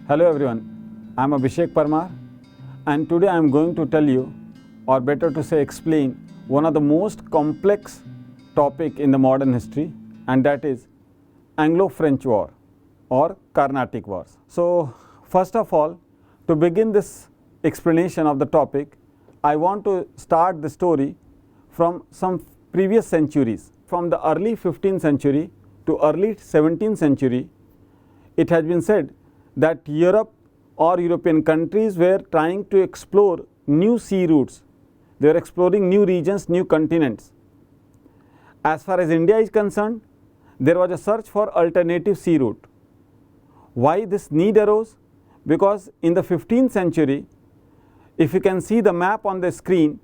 Hello everyone, I am Abhishek Parmar and today I am going to tell you, or better to say explain, one of the most complex topic in the modern history, and that is Anglo-French War or Carnatic Wars. So first of all, to begin this explanation of the topic, I want to start the story from some previous centuries. From the early 15th century to early 17th century, it has been said that Europe or European countries were trying to explore new sea routes. They were exploring new regions, new continents. As far as India is concerned, there was a search for alternative sea route. Why this need arose? Because in the 15th century, if you can see the map on the screen,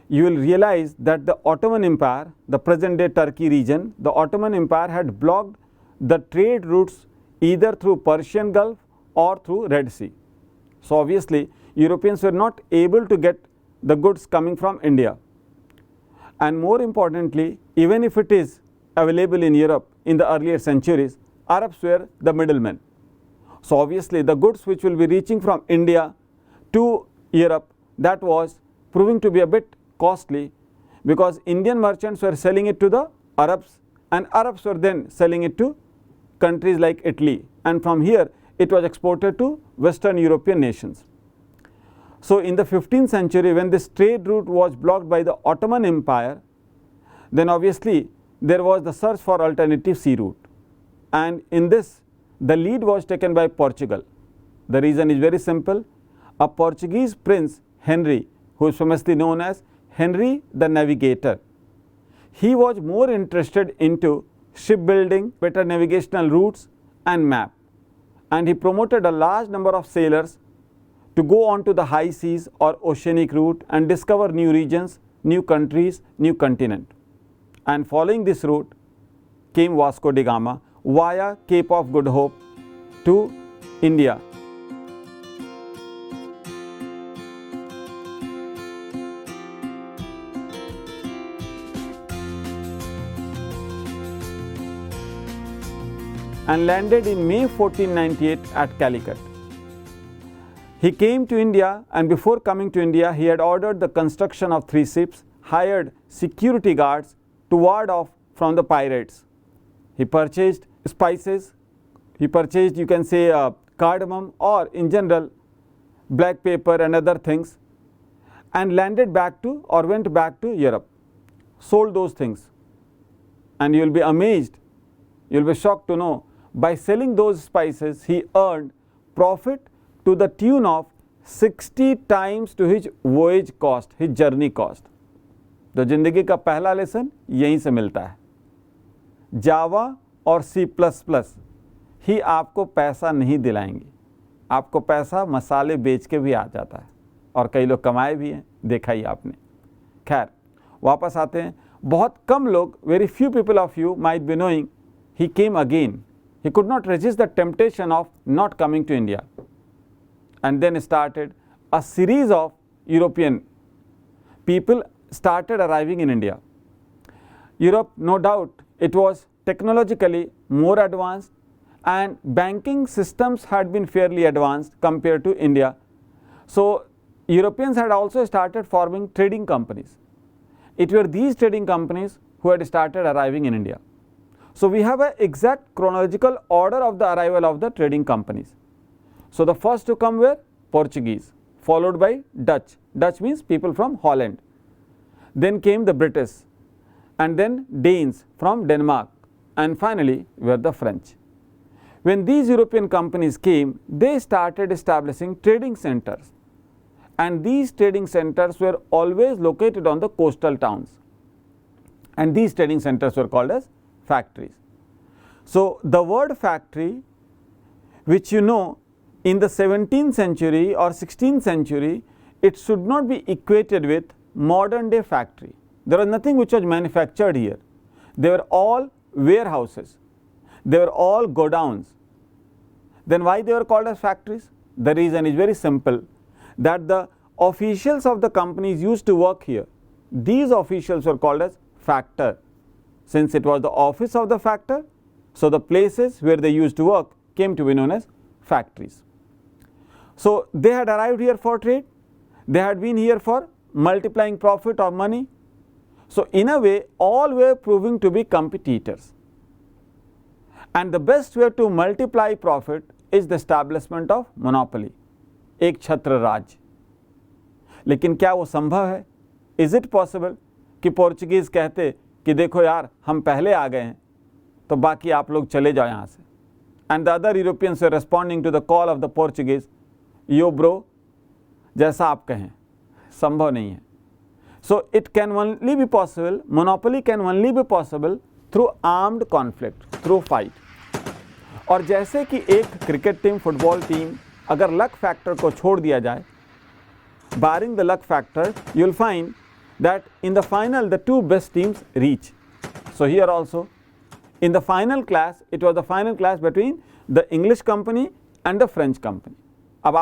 you will realize that the Ottoman Empire, the present day Turkey region, the Ottoman Empire had blocked the trade routes either through Persian Gulf or through Red Sea. So obviously Europeans were not able to get the goods coming from India. And more importantly, even if it is available in Europe in the earlier centuries, Arabs were the middlemen. So obviously the goods which will be reaching from India to Europe, that was proving to be a bit costly, because Indian merchants were selling it to the Arabs and Arabs were then selling it to countries like Italy, and from here it was exported to Western European nations. So in the 15th century, when this trade route was blocked by the Ottoman Empire, then obviously there was the search for alternative sea route, and in this the lead was taken by Portugal. The reason is very simple. A Portuguese prince, Henry, who is famously known as Henry the Navigator, he was more interested into shipbuilding, better navigational routes and map, and he promoted a large number of sailors to go on to the high seas or oceanic route and discover new regions, new countries, new continent. And following this route came Vasco da Gama via Cape of Good Hope to India. And landed in May 1498 at Calicut. He came to India, and before coming to India, he had ordered the construction of 3 ships, hired security guards to ward off from the pirates. He purchased spices, he purchased, you can say, cardamom, or in general black pepper and other things, and landed back to, or went back to Europe, sold those things. And you will be amazed, you will be shocked to know, by selling those spices he earned profit to the tune of 60 times to his voyage cost, his journey cost. तो जिंदगी का पहला lesson यहीं से मिलता है. जावा और C++ ही आपको पैसा नहीं दिलाएंगी, आपको पैसा मसाले बेच के भी आ जाता है, और कई लोग कमाए भी हैं, देखा ही आपने. खैर वापस आते हैं. बहुत कम लोग, very few people of you might be knowing, he came again. He could not resist the temptation of not coming to India, and then started a series of European people started arriving in India. Europe, no doubt, it was technologically more advanced, and banking systems had been fairly advanced compared to India. So Europeans had also started forming trading companies. It were these trading companies who had started arriving in India. So we have an exact chronological order of the arrival of the trading companies. So the first to come were Portuguese, followed by Dutch. Dutch means people from Holland. Then came the British, and then Danes from Denmark, and finally were the French. When these European companies came, they started establishing trading centers, and these trading centers were always located on the coastal towns, and these trading centers were called as factories. So the word factory, which you know in the 17th century or 16th century, it should not be equated with modern day factory. There was nothing which was manufactured here. They were all warehouses, they were all godowns. Then why they were called as factories? The reason is very simple, that the officials of the companies used to work here. These officials were called as factor. Since it was the office of the factor, so the places where they used to work came to be known as factories. So they had arrived here for trade, they had been here for multiplying profit or money. So in a way, all were proving to be competitors. And the best way to multiply profit is the establishment of monopoly, एक छत्र राज्य. लेकिन क्या वो संभव है? Is it possible कि Portuguese कहते कि देखो यार हम पहले आ गए हैं तो बाकी आप लोग चले जाओ यहाँ से. And the other Europeans were responding to the call of the Portuguese, yo bro, जैसा आप कहें. संभव नहीं है. So it can only be possible, monopoly can only be possible through armed conflict, through fight. और जैसे कि एक क्रिकेट टीम, फुटबॉल टीम अगर लक फैक्टर को छोड़ दिया जाए, barring the luck factor, you will find that in the final the two best teams reach. So here also, in the final clash, it was the final clash between the English company and the French company. अब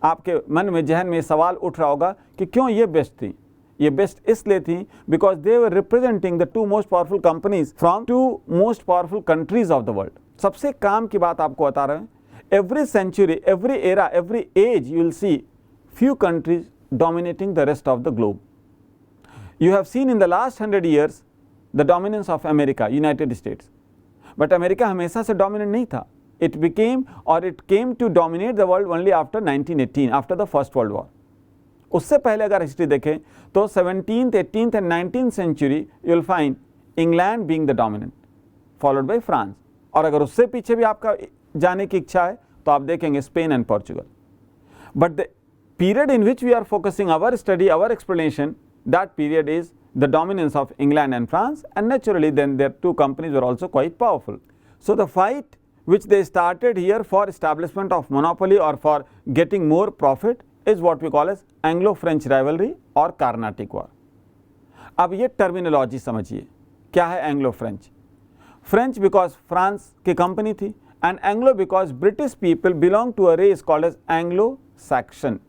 आपके मन में जहन में सवाल उठ रहा होगा कि क्यों ये बेस्ट थी. ये बेस्ट इसलिए थी because they were representing the two most powerful companies from two most powerful countries of the world. सबसे काम की बात आपको बता रहे हैं. Every century, every era, every age, you will see few countries dominating the rest of the globe. You have seen in the last 100 years the dominance of America, United States. But America हमेशा से dominant नहीं था. It became or it came to dominate the world only after 1918, after the First World War. उससे पहले अगर history देखें तो 17th, 18th and 19th century you will find England being the dominant, followed by France. और अगर उससे पीछे भी आपका जाने की इच्छा है तो आप देखेंगे Spain and Portugal. But the period in which we are focusing our study, our explanation, that period is the dominance of England and France, and naturally then their two companies were also quite powerful. So the fight which they started here for establishment of monopoly or for getting more profit is what we call as Anglo-French rivalry or Carnatic War. अब ये terminology समझिए, क्या है Anglo-French? French because France की company थी, and Anglo because British people belong to a race called as Anglo-Saxon.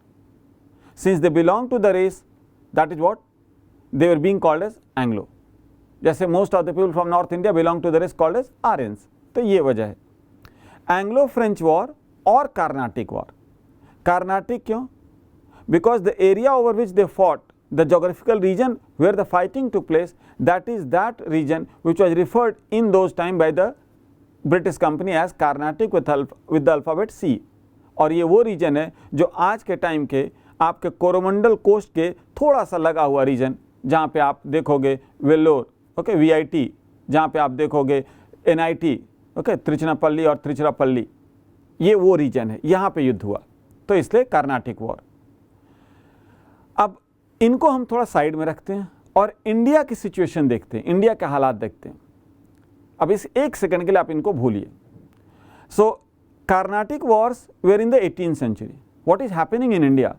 Since they belong to the race, that is what they were being called as Anglo. जैसे most of the people from North India belong to the race called as Aryans. तो ये वजह है. Anglo-French War or Carnatic War. Carnatic क्यों? Because the area over which they fought, the geographical region where the fighting took place, that is that region which was referred in those time by the British company as Carnatic with the alphabet C. और ये वो reason है जो आज के time के आपके Coromandel coast के थोड़ा सा लगा हुआ रीजन, जहाँ पे आप देखोगे वेल्लोर, ओके, VIT, जहाँ पे आप देखोगे NIT, ओके, त्रिचनापल्ली और त्रिचिरापल्ली, ये वो रीजन है. यहाँ पे युद्ध हुआ, तो इसलिए कार्नाटिक वॉर. अब इनको हम थोड़ा साइड में रखते हैं और इंडिया की सिचुएशन देखते हैं, इंडिया के हालात देखते हैं. अब इस एक सेकंड के लिए आप इनको भूलिए. So Carnatic wars were in the 18th century. What is happening in India?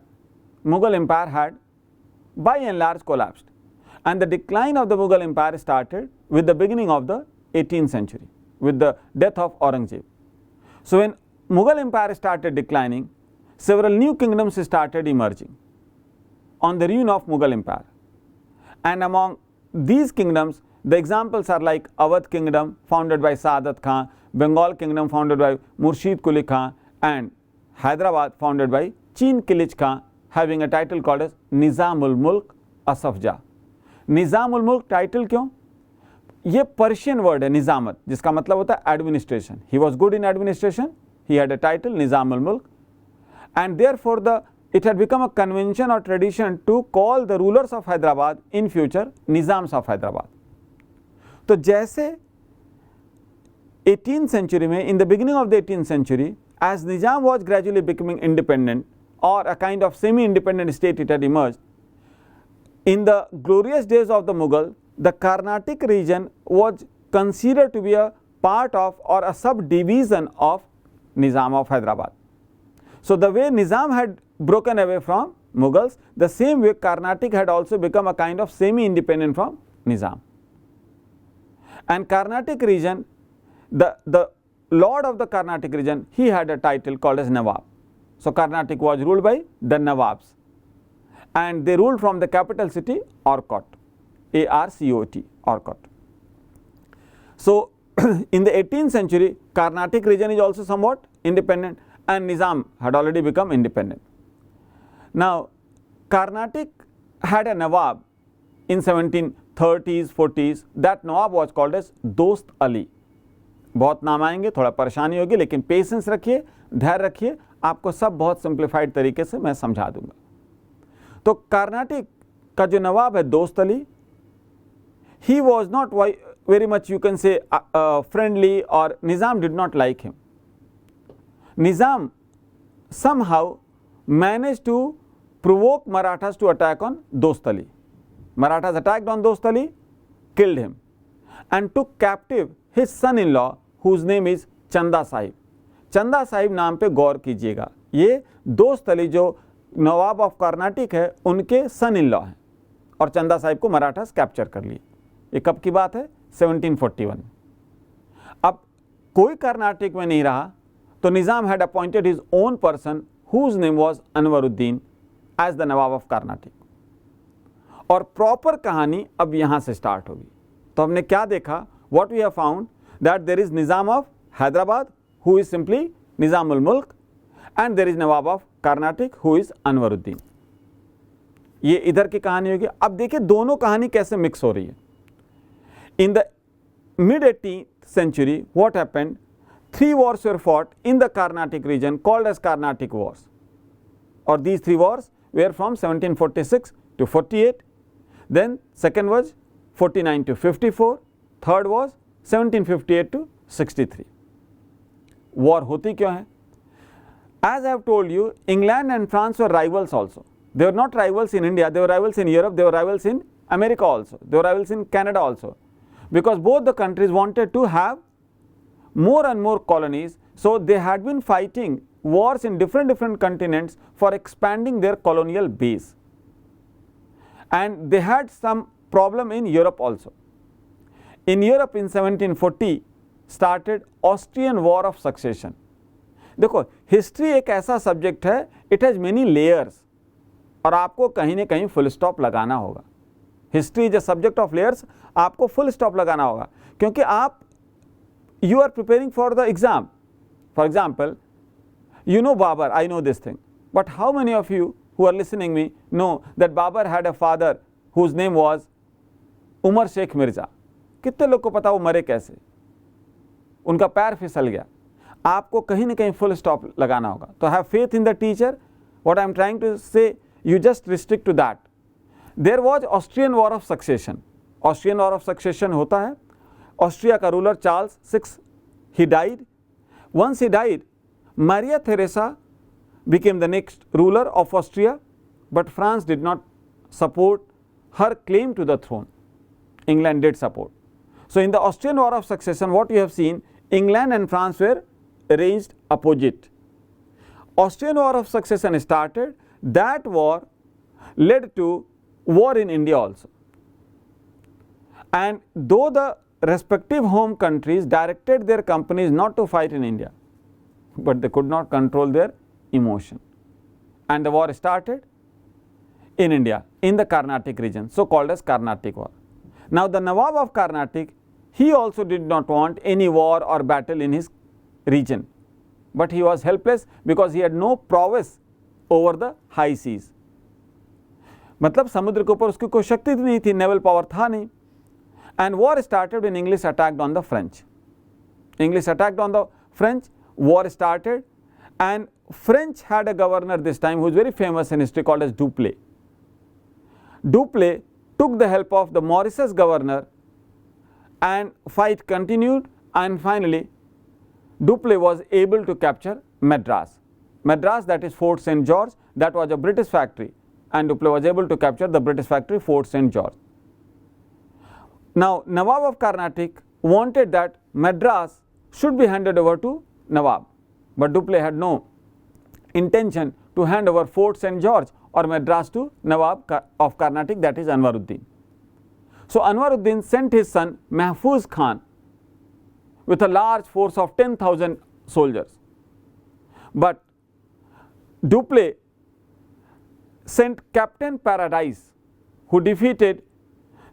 Mughal Empire had by and large collapsed, and the decline of the Mughal Empire started with the beginning of the 18th century with the death of Aurangzeb. So when Mughal Empire started declining, several new kingdoms started emerging on the ruin of Mughal Empire, and among these kingdoms the examples are like Awadh Kingdom founded by Saadat Khan, Bengal Kingdom founded by Murshid Quli Khan, and Hyderabad founded by Chin Kilich Khan, having a title called as Nizamul Mulk Asaf Jah. Nizamul Mulk title क्यों? ये Persian word है निजामत, जिसका मतलब होता है administration. He was good in administration, he had a title Nizamul Mulk, and therefore it had become a convention or tradition to call the rulers of Hyderabad in future Nizams of Hyderabad. तो जैसे 18th century में, in the beginning of the 18th century, as Nizam was gradually becoming independent or a kind of semi-independent state it had emerged, in the glorious days of the Mughal, the Carnatic region was considered to be a part of or a subdivision of Nizam of Hyderabad. So the way Nizam had broken away from Mughals, the same way Carnatic had also become a kind of semi-independent from Nizam. And Carnatic region, the lord of the Carnatic region, he had a title called as Nawab. So Carnatic was ruled by the Nawabs, and they ruled from the capital city Arcot, ARCOT, Arcot. So in the 18th century, Carnatic region is also somewhat independent, and Nizam had already become independent. Now, Carnatic had a Nawab in 1730s, 40s. That Nawab was called as Dost Ali. बहुत नाम आएंगे, थोड़ा परेशानी होगी, लेकिन patience रखिए, धैर्य रखिए, आपको सब बहुत सिंप्लीफाइड तरीके से मैं समझा दूंगा. तो कार्नाटिक का जो नवाब है दोस्त Ali, he was not very much, you can say, friendly, or Nizam did not like him. Nizam somehow managed to provoke Marathas to attack on Dost Ali. Marathas attacked on Dost Ali, killed him, and took captive his son-in-law, whose name is Chanda Sahib. चंदा साहिब नाम पे गौर कीजिएगा. ये दोस्त अली जो नवाब of Carnatic है, उनके सन in law हैं, और चंदा साहिब को मराठास कैप्चर कर लिए. ये कब की बात है? 1741. अब कोई कर्नाटिक में नहीं रहा, तो Nizam had appointed his own person whose name was Anwaruddin as the Nawab of Carnatic. और प्रॉपर कहानी अब यहां से स्टार्ट होगी. तो हमने क्या देखा? What we have found that there is Nizam of Hyderabad who is simply Nizamul Mulk, and there is Nawab of Carnatic who is Anwaruddin. ये इधर की कहानी होगी. अब देखिए दोनों कहानी कैसे मिक्स हो रही है. In the mid 18th century, what happened? 3 wars were fought in the Carnatic region called as Carnatic Wars. Or these 3 wars were from 1746 to 48. Then second was 49 to 54. Third was 1758 to 63. War होती क्यों है? As I have told you, England and France were rivals also. They were not rivals in India, they were rivals in Europe, they were rivals in America also, they were rivals in Canada also. Because both the countries wanted to have more and more colonies, so they had been fighting wars in different continents for expanding their colonial base. And they had some problem in Europe also. In Europe in 1740, started Austrian War of Succession. देखो history एक ऐसा subject है, it has many layers, और आपको कहीं ना कहीं full stop लगाना होगा. History is a subject of layers, आपको फुल स्टॉप लगाना होगा, क्योंकि आप you are preparing for the exam. For example, you know Babur, I know this thing, but how many of you who are listening me know that Babur had a father whose name was Umar Sheikh Mirza? कितने लोग को पता वो मरे कैसे? उनका पैर फिसल गया. आपको कहीं ना कहीं फुल स्टॉप लगाना होगा. तो have faith in the teacher. What I am trying to say, you just restrict to that. There was Austrian war of succession. Austrian war of succession होता है. ऑस्ट्रिया का ruler Charles 6, he died. Once he died, Maria Theresa became the next ruler of Austria, but France did not support her claim to the throne. England did support. So in the Austrian War of Succession, what we have seen, England and France were arranged opposite. Austrian War of Succession started. That war led to war in India also. And though the respective home countries directed their companies not to fight in India, but they could not control their emotion, and the war started in India, in the Carnatic region, so called as Carnatic War. Now the Nawab of Carnatic, he also did not want any war or battle in his region, but he was helpless because he had no prowess over the high seas. मतलब समुद्र के ऊपर उसकी कोई शक्ति नहीं थी, naval power था नहीं. And war started when English attacked on the French. English attacked on the French. War started, and French had a governor this time who is very famous in history, called as Dupleix. Dupleix took the help of the Mauritius governor, and fight continued, and finally Dupleix was able to capture Madras. Madras, that is Fort St. George, that was a British factory, and Dupleix was able to capture the British factory Fort St. George. Now Nawab of Carnatic wanted that Madras should be handed over to Nawab, but Dupleix had no intention to hand over Fort St. George or Madras to Nawab of Carnatic, that is Anwaruddin. So Anwaruddin sent his son Mahfuz Khan with a large force of 10,000 soldiers, but Dupleix sent Captain Paradise, who defeated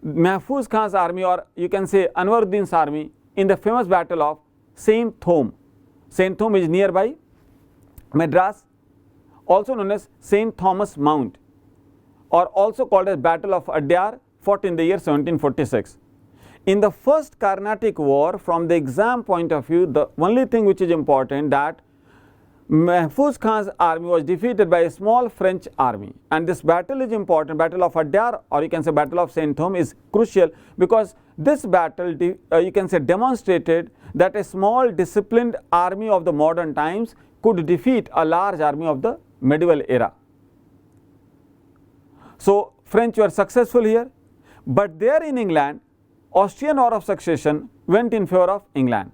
Mahfuz Khan's army, or you can say Anwaruddin's army, in the famous battle of Saint Thome. Saint Thome is nearby Madras, also known as St. Thomas Mount, or also called as Battle of Adyar, fought in the year 1746. In the first Carnatic War, from the exam point of view, the only thing which is important, that Mahfuz Khan's army was defeated by a small French army, and this battle is important. Battle of Adyar, or you can say Battle of St. Thomas, is crucial because this battle you can say demonstrated that a small disciplined army of the modern times could defeat a large army of the medieval era. So French were successful here, but there in England, Austrian War of Succession went in favor of England.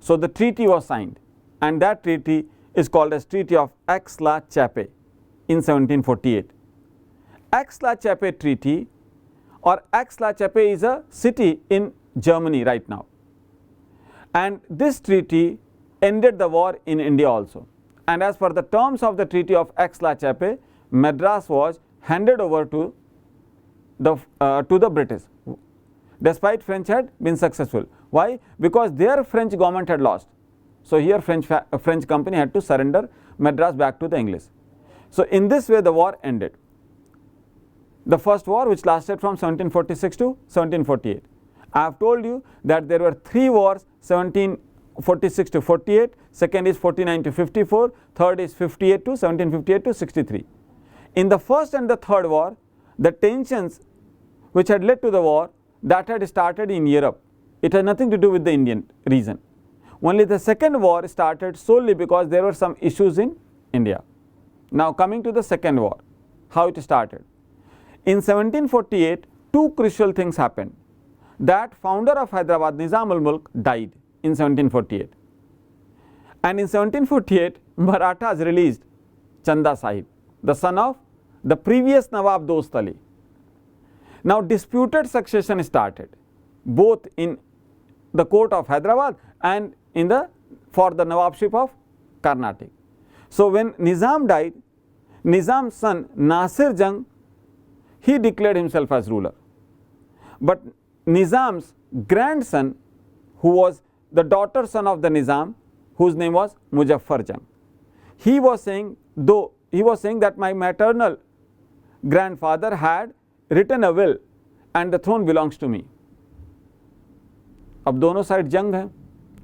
So the treaty was signed, and that treaty is called as Treaty of Aix-la-Chapelle in 1748. Aix-la-Chapelle Treaty, or Aix-la-Chapelle, is a city in Germany right now, and this treaty ended the war in India also. And as per the terms of the Treaty of Aix-la-Chapelle, Madras was handed over to the British, despite French had been successful. Why? Because their French government had lost. So here French company had to surrender Madras back to the English. So in this way the war ended. The first war, which lasted from 1746 to 1748. I have told you that there were three wars: 1746 to 48, second is 49 to 54, third is 58 to 1758 to 63. In the first and the third war, the tensions which had led to the war, that had started in Europe. It had nothing to do with the Indian region. Only the second war started solely because there were some issues in India. Now coming to the second war, how it started. In 1748, two crucial things happened. That founder of Hyderabad, Nizam ul-Mulk, died in 1748. And in 1748, Marathas released Chanda Sahib, the son of the previous Nawab Dost Ali. Now disputed succession started, both in the court of Hyderabad and for the Nawabship of Carnatic. So when Nizam died, Nizam's son Nasir Jung, he declared himself as ruler. But Nizam's grandson, who was the daughter son of the Nizam, whose name was Muzaffar Jung, he was saying that my maternal grandfather had written a will and the throne belongs to me. अब दोनों side जंग है,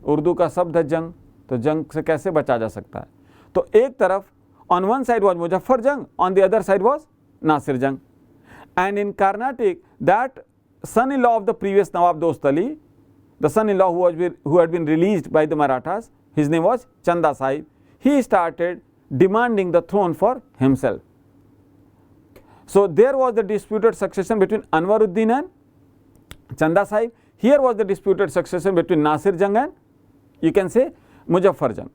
उर्दू का शब्द है जंग, तो जंग से कैसे बचा जा सकता है? तो एक तरफ on one side was Muzaffar Jung, on the other side was Nasir Jung. And in Carnatic, that son-in-law of the previous Nawab Dost Ali, the son-in-law who had been released by the Marathas, his name was Chanda Sahib, he started demanding the throne for himself. So there was the disputed succession between Anwaruddin and Chanda Sahib. Here was the disputed succession between Nasir Jung and, you can say, Muzaffar Jung.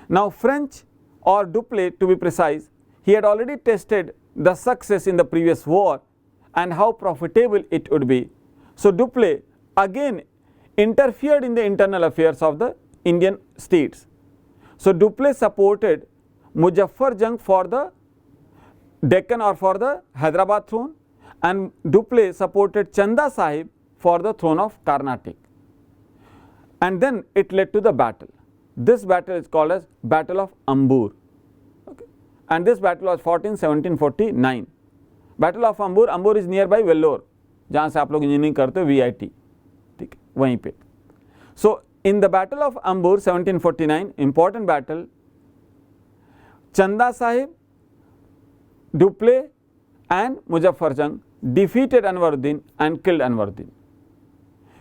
Now French, or Dupleix to be precise, he had already tested the success in the previous war and how profitable it would be. So Dupleix again interfered in the internal affairs of the Indian states. So Dupleix supported Muzaffar Jung for the Deccan or for the Hyderabad throne, and Dupleix supported Chanda Sahib for the throne of Carnatic. And then it led to the battle. This battle is called as Battle of Ambur. Okay. And this battle was fought in 1749. Battle of Ambur, Ambur is nearby Vellore, जहाँ से आप लोग engineering करते हो VIT, ठीक है, वहीं पे. So in the Battle of Ambur 1749, important battle, Chanda Sahib, Dupleix and Muzaffar Jung defeated Anwaruddin and killed Anwaruddin.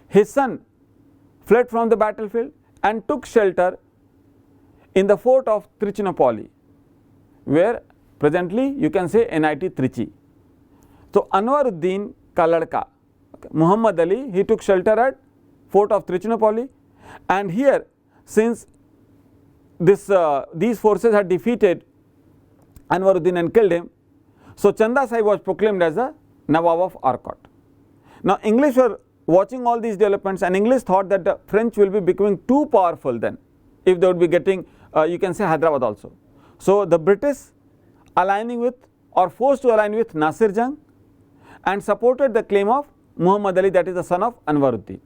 His son fled from the battlefield and took shelter in the fort of Trichinopoly, where presently you can say NIT Trichy. So Anwaruddin ka ladka, Muhammad Ali, he took shelter at fort of Trichinopoly, and here, since these forces had defeated Anwaruddin and killed him, so Chanda Sahib was proclaimed as the Nawab of Arcot. Now English were watching all these developments, and English thought that the French will be becoming too powerful then, if they would be getting, you can say, Hyderabad also. So the British aligning with, or forced to align with, Nasir Jung, and supported the claim of Muhammad Ali, that is the son of Anwaruddin.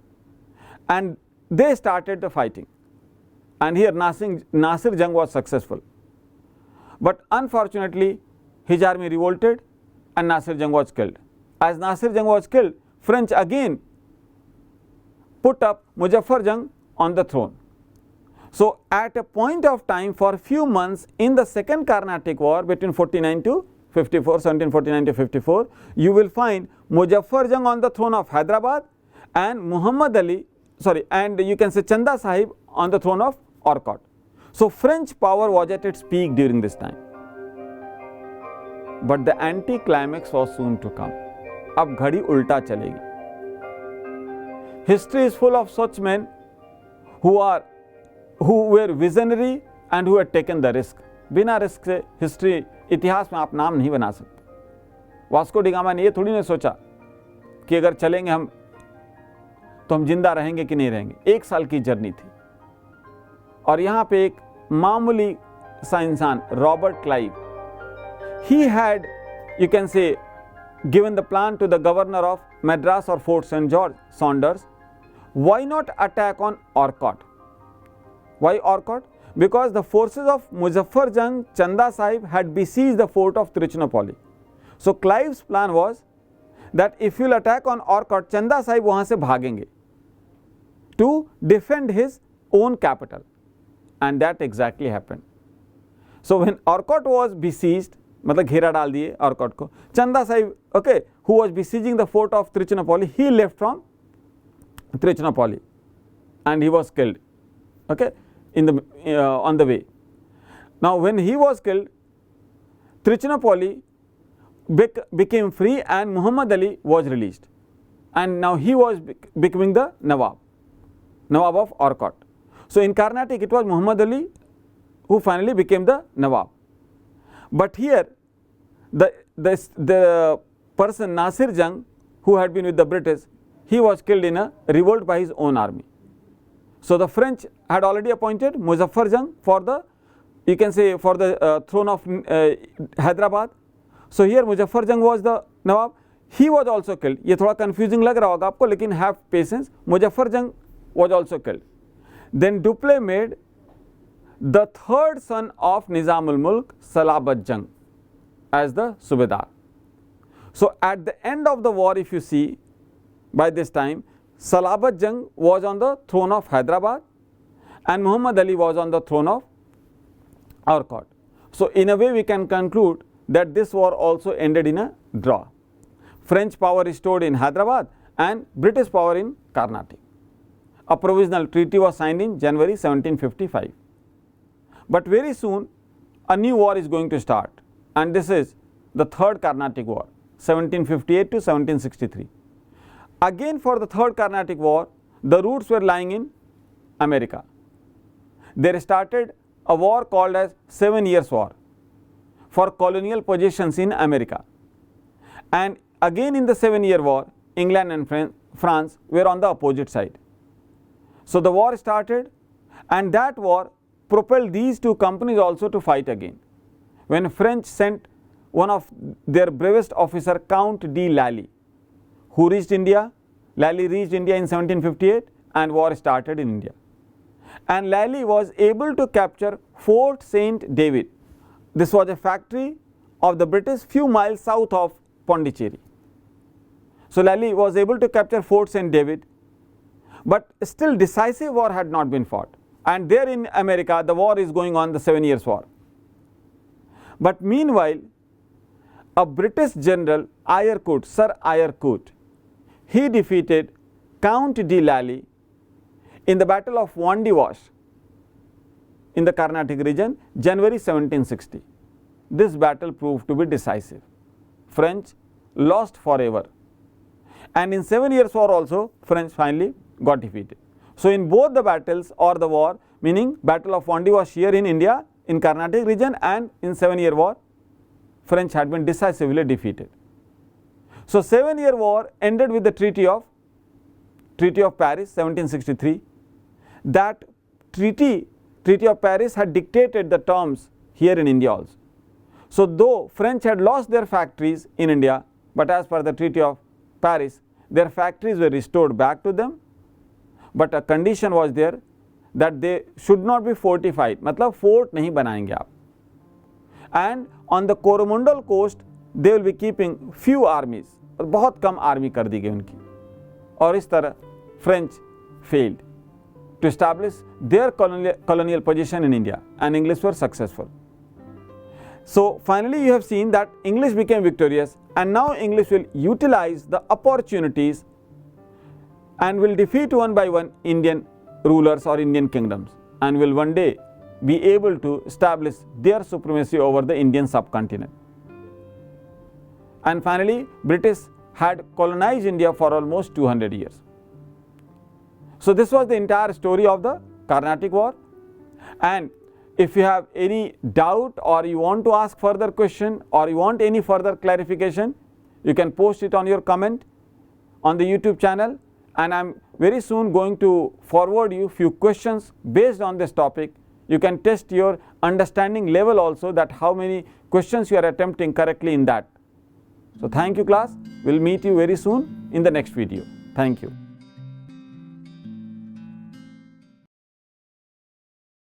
And they started the fighting. And here Nasir Jung was successful. But unfortunately, his army revolted and Nasir Jung was killed. As Nasir Jung was killed, French again put up Muzaffar Jung on the throne. So at a point of time for few months in the second Carnatic War between 49 to 54, 1749 to 54, you will find Muzaffar Jung on the throne of Hyderabad and Muhammad Ali, and you can say Chanda Sahib on the throne of Orkot. So French power was at its peak during this time. But the anti-climax was soon to come. अब घड़ी उल्टा चलेगी. History is full of such men who were visionary and who had taken the risk. बिना risk से history इतिहास में आप नाम नहीं बना सकते. वास्को डी गामा ने ये थोड़ी नहीं सोचा कि अगर चलेंगे हम तो हम जिंदा रहेंगे कि नहीं रहेंगे. 1 साल की जर्नी थी और यहाँ पे एक मामूली सा इंसान Robert Clive, he had, you can say, given the plan to the governor of Madras or Fort St. George, Saunders. Why not attack on Orkot? Why Orkot? Because the forces of Muzaffar Jung, Chanda Sahib had besieged the fort of Trichinopoly. So Clive's plan was that if you will attack on Orkot, Chanda Sahib वहाँ से भागेंगे to defend his own capital, and that exactly happened. So when Orkot was besieged, मतलब घेरा डाल दिए Orkot को, Chanda Sahib, okay, who was besieging the fort of Trichinopoly, he left from Trichinopoly and he was killed, okay, on the way. Now when he was killed, Trichinopoly became free and Muhammad Ali was released, and now he was becoming the Nawab of Orkot. So in Carnatic it was Muhammad Ali who finally became the Nawab. But here the person Nasir Jung, who had been with the British, he was killed in a revolt by his own army. So the French had already appointed Muzaffar Jung for the, you can say, for the throne of Hyderabad. So here Muzaffar Jung was the Nawab. He was also killed. ये थोड़ा confusing लग रहा होगा आपको, लेकिन have patience. Muzaffar Jung was also killed. Then Dupleix made the third son of Nizamul Mulk, Salabat Jung, as the Subedar. So at the end of the war, if you see, by this time, Salabat Jung was on the throne of Hyderabad and Muhammad Ali was on the throne of Orkot. So in a way we can conclude that this war also ended in a draw. French power restored in Hyderabad and British power in Carnatic. A provisional treaty was signed in January 1755. But very soon a new war is going to start, and this is the third Carnatic War, 1758 to 1763. Again for the third Carnatic War, the roots were lying in America. There started a war called as 7 Years' War for colonial possessions in America. And again in the 7-Year War, England and France were on the opposite side. So the war started, and that war propelled these two companies also to fight again. When French sent one of their bravest officer, Count de Lally, who reached India. Lally reached India in 1758 and war started in India. And Lally was able to capture Fort St. David. This was a factory of the British few miles south of Pondicherry. So Lally was able to capture Fort St. David, but still decisive war had not been fought. And there in America the war is going on, the 7 Years' War. But meanwhile, a British general, Eyrecourt, Sir Eyrecourt, he defeated Count de Lally in the Battle of Wandiwash in the Carnatic region, January 1760. This battle proved to be decisive. French lost forever. And in 7 Years' War also, French finally got defeated. So in both the battles or the war, meaning Battle of Wandiwash here in India, in Carnatic region, and in 7-Year War, French had been decisively defeated. So 7-Year War ended with the Treaty of Paris, 1763. That Treaty of Paris had dictated the terms here in India also. So though French had lost their factories in India, but as per the Treaty of Paris, their factories were restored back to them. But a condition was there that they should not be fortified, मतलब fort नहीं बनाएंगे आप. and on the Coromandel coast they will be keeping few armies, बहुत कम army कर दी गई उनकी, और इस तरह French failed to establish their colonial position in India, and English were successful. So finally you have seen that English became victorious, and now English will utilize the opportunities and will defeat one by one Indian rulers or Indian kingdoms, and will one day be able to establish their supremacy over the Indian subcontinent. And finally, British had colonized India for almost 200 years. So this was the entire story of the Carnatic War. And if you have any doubt, or you want to ask further question, or you want any further clarification, you can post it on your comment on the YouTube channel, and I am very soon going to forward you few questions based on this topic. You can test your understanding level also, that how many questions you are attempting correctly in that. So thank you class, we will meet you very soon in the next video. Thank you.